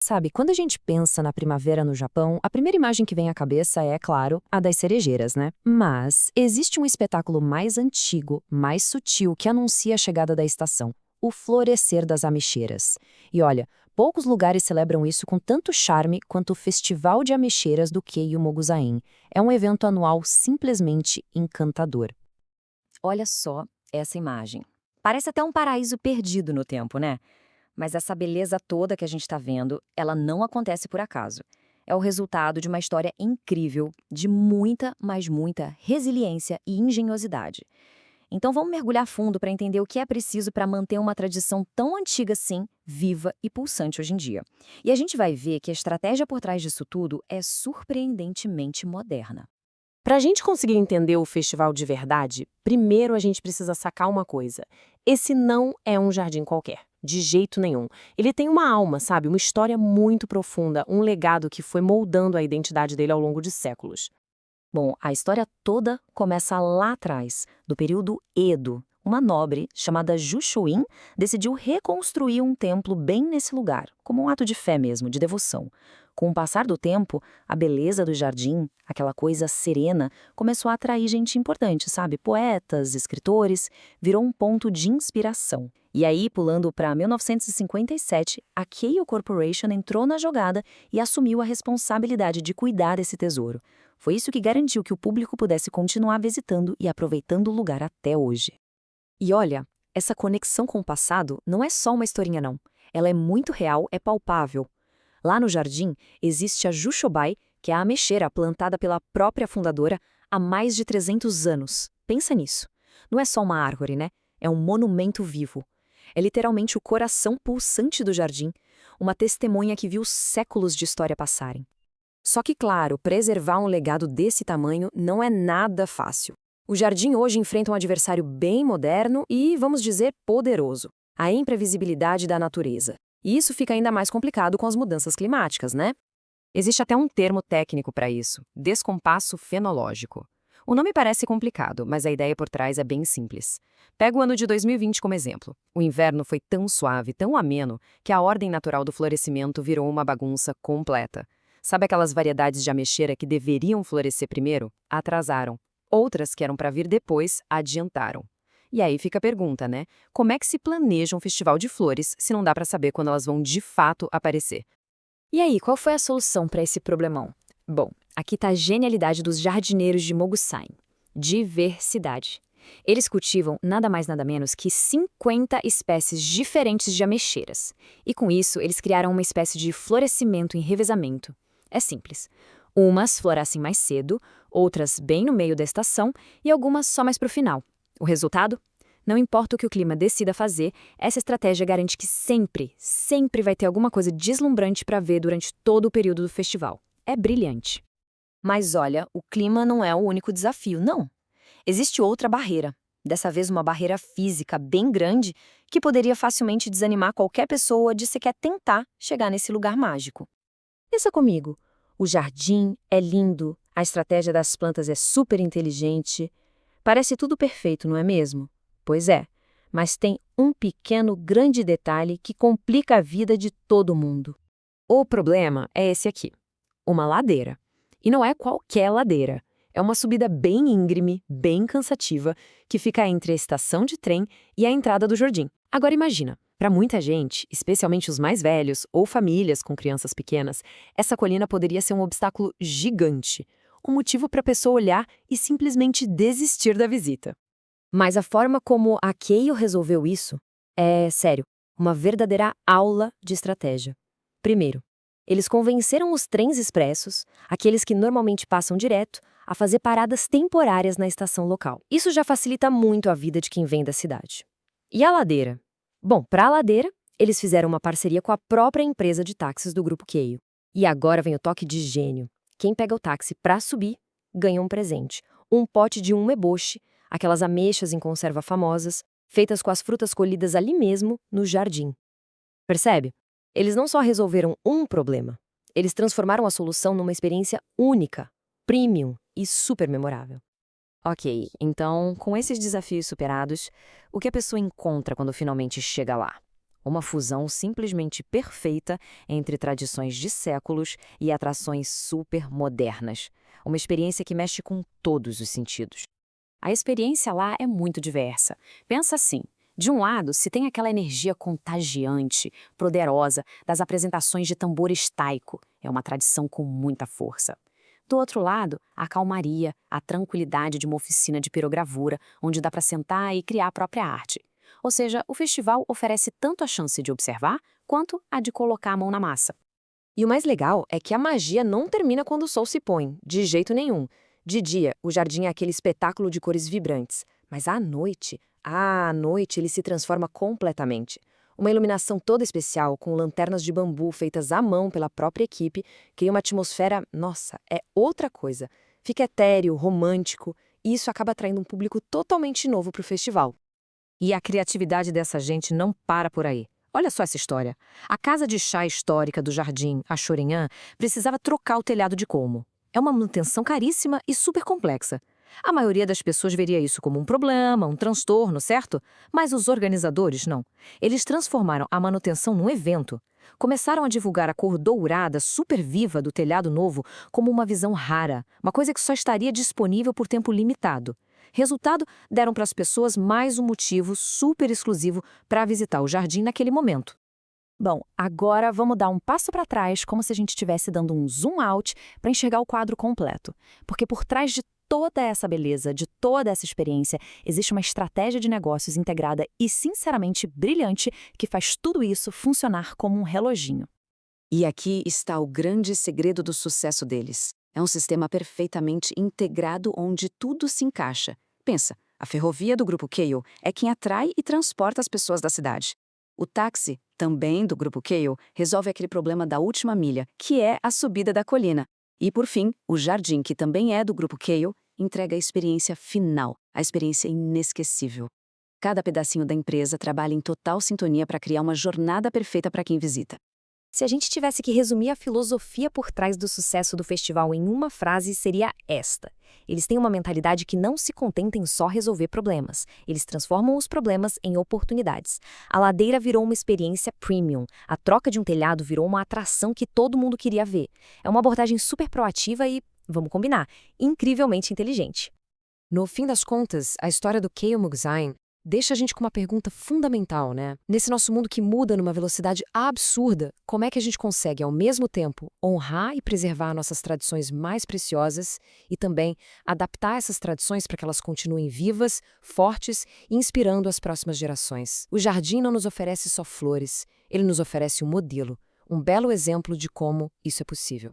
Sabe, quando a gente pensa na primavera no Japão, a primeira imagem que vem à cabeça é, claro, a das cerejeiras, né? Mas existe um espetáculo mais antigo, mais sutil, que anuncia a chegada da estação: o florescer das ameixeiras. E olha, poucos lugares celebram isso com tanto charme quanto o Festival de Ameixeiras do Keiyo Moguzain. É um evento anual simplesmente encantador. Olha só essa imagem. Parece até um paraíso perdido no tempo, né? Mas essa beleza toda que a gente está vendo, ela não acontece por acaso. É o resultado de uma história incrível, de muita, mas muita resiliência e engenhosidade. Então vamos mergulhar fundo para entender o que é preciso para manter uma tradição tão antiga assim, viva e pulsante hoje em dia. E a gente vai ver que a estratégia por trás disso tudo é surpreendentemente moderna. Para a gente conseguir entender o festival de verdade, primeiro a gente precisa sacar uma coisa. Esse não é um jardim qualquer, de jeito nenhum. Ele tem uma alma, sabe? Uma história muito profunda, um legado que foi moldando a identidade dele ao longo de séculos. Bom, a história toda começa lá atrás, do período Edo. Uma nobre, chamada Jushuin, decidiu reconstruir um templo bem nesse lugar, como um ato de fé mesmo, de devoção. Com o passar do tempo, a beleza do jardim, aquela coisa serena, começou a atrair gente importante, sabe? Poetas, escritores, virou um ponto de inspiração. E aí, pulando para 1957, a Keio Corporation entrou na jogada e assumiu a responsabilidade de cuidar desse tesouro. Foi isso que garantiu que o público pudesse continuar visitando e aproveitando o lugar até hoje. E olha, essa conexão com o passado não é só uma historinha, não. Ela é muito real, é palpável. Lá no jardim, existe a Jushobai, que é a ameixeira plantada pela própria fundadora há mais de 300 anos. Pensa nisso. Não é só uma árvore, né? É um monumento vivo. É literalmente o coração pulsante do jardim, uma testemunha que viu séculos de história passarem. Só que, claro, preservar um legado desse tamanho não é nada fácil. O jardim hoje enfrenta um adversário bem moderno e, vamos dizer, poderoso: a imprevisibilidade da natureza. E isso fica ainda mais complicado com as mudanças climáticas, né? Existe até um termo técnico para isso: descompasso fenológico. O nome parece complicado, mas a ideia por trás é bem simples. Pega o ano de 2020 como exemplo. O inverno foi tão suave, tão ameno, que a ordem natural do florescimento virou uma bagunça completa. Sabe aquelas variedades de ameixeira que deveriam florescer primeiro? Atrasaram. Outras que eram para vir depois, adiantaram. E aí fica a pergunta, né? Como é que se planeja um festival de flores se não dá para saber quando elas vão de fato aparecer? E aí, qual foi a solução para esse problemão? Bom, aqui está a genialidade dos jardineiros de Mogusain: diversidade. Eles cultivam nada mais nada menos que 50 espécies diferentes de ameixeiras. E com isso, eles criaram uma espécie de florescimento em revezamento. É simples. Umas florescem mais cedo, outras bem no meio da estação e algumas só mais para o final. O resultado? Não importa o que o clima decida fazer, essa estratégia garante que sempre, sempre vai ter alguma coisa deslumbrante para ver durante todo o período do festival. É brilhante. Mas olha, o clima não é o único desafio, não. Existe outra barreira, dessa vez uma barreira física bem grande que poderia facilmente desanimar qualquer pessoa de sequer tentar chegar nesse lugar mágico. Pensa comigo, o jardim é lindo, a estratégia das plantas é super inteligente, parece tudo perfeito, não é mesmo? Pois é, mas tem um pequeno grande detalhe que complica a vida de todo mundo. O problema é esse aqui: uma ladeira. E não é qualquer ladeira. É uma subida bem íngreme, bem cansativa, que fica entre a estação de trem e a entrada do jardim. Agora imagina, para muita gente, especialmente os mais velhos ou famílias com crianças pequenas, essa colina poderia ser um obstáculo gigante, um motivo para a pessoa olhar e simplesmente desistir da visita. Mas a forma como a Keio resolveu isso é, sério, uma verdadeira aula de estratégia. Primeiro, eles convenceram os trens expressos, aqueles que normalmente passam direto, a fazer paradas temporárias na estação local. Isso já facilita muito a vida de quem vem da cidade. E a ladeira? Bom, para a ladeira, eles fizeram uma parceria com a própria empresa de táxis do Grupo Keio. E agora vem o toque de gênio. Quem pega o táxi para subir, ganha um presente: um pote de umeboshi, aquelas ameixas em conserva famosas, feitas com as frutas colhidas ali mesmo, no jardim. Percebe? Eles não só resolveram um problema, eles transformaram a solução numa experiência única, premium e super memorável. Ok, então, com esses desafios superados, o que a pessoa encontra quando finalmente chega lá? Uma fusão simplesmente perfeita entre tradições de séculos e atrações super modernas. Uma experiência que mexe com todos os sentidos. A experiência lá é muito diversa. Pensa assim, de um lado, se tem aquela energia contagiante, poderosa, das apresentações de tambores taiko, é uma tradição com muita força. Do outro lado, a calmaria, a tranquilidade de uma oficina de pirogravura, onde dá para sentar e criar a própria arte. Ou seja, o festival oferece tanto a chance de observar, quanto a de colocar a mão na massa. E o mais legal é que a magia não termina quando o sol se põe, de jeito nenhum. De dia, o jardim é aquele espetáculo de cores vibrantes, mas à noite ele se transforma completamente. Uma iluminação toda especial, com lanternas de bambu feitas à mão pela própria equipe, cria uma atmosfera, nossa, é outra coisa. Fica etéreo, romântico, e isso acaba atraindo um público totalmente novo para o festival. E a criatividade dessa gente não para por aí. Olha só essa história. A casa de chá histórica do jardim, a Chorinhã, precisava trocar o telhado de colmo. É uma manutenção caríssima e super complexa. A maioria das pessoas veria isso como um problema, um transtorno, certo? Mas os organizadores não. Eles transformaram a manutenção num evento. Começaram a divulgar a cor dourada super viva do telhado novo como uma visão rara, uma coisa que só estaria disponível por tempo limitado. Resultado, deram para as pessoas mais um motivo super exclusivo para visitar o jardim naquele momento. Bom, agora vamos dar um passo para trás, como se a gente estivesse dando um zoom out para enxergar o quadro completo. Porque por trás de toda essa beleza, de toda essa experiência, existe uma estratégia de negócios integrada e, sinceramente, brilhante, que faz tudo isso funcionar como um reloginho. E aqui está o grande segredo do sucesso deles. É um sistema perfeitamente integrado onde tudo se encaixa. Pensa, a ferrovia do Grupo Keio é quem atrai e transporta as pessoas da cidade. O táxi, também do Grupo Keio, resolve aquele problema da última milha, que é a subida da colina. E, por fim, o jardim, que também é do Grupo Keio, entrega a experiência final, a experiência inesquecível. Cada pedacinho da empresa trabalha em total sintonia para criar uma jornada perfeita para quem visita. Se a gente tivesse que resumir a filosofia por trás do sucesso do festival em uma frase, seria esta. Eles têm uma mentalidade que não se contenta em só resolver problemas. Eles transformam os problemas em oportunidades. A ladeira virou uma experiência premium. A troca de um telhado virou uma atração que todo mundo queria ver. É uma abordagem super proativa e, vamos combinar, incrivelmente inteligente. No fim das contas, a história do Keio Mugzine deixa a gente com uma pergunta fundamental, né? Nesse nosso mundo que muda numa velocidade absurda, como é que a gente consegue, ao mesmo tempo, honrar e preservar nossas tradições mais preciosas e também adaptar essas tradições para que elas continuem vivas, fortes e inspirando as próximas gerações? O jardim não nos oferece só flores, ele nos oferece um modelo, um belo exemplo de como isso é possível.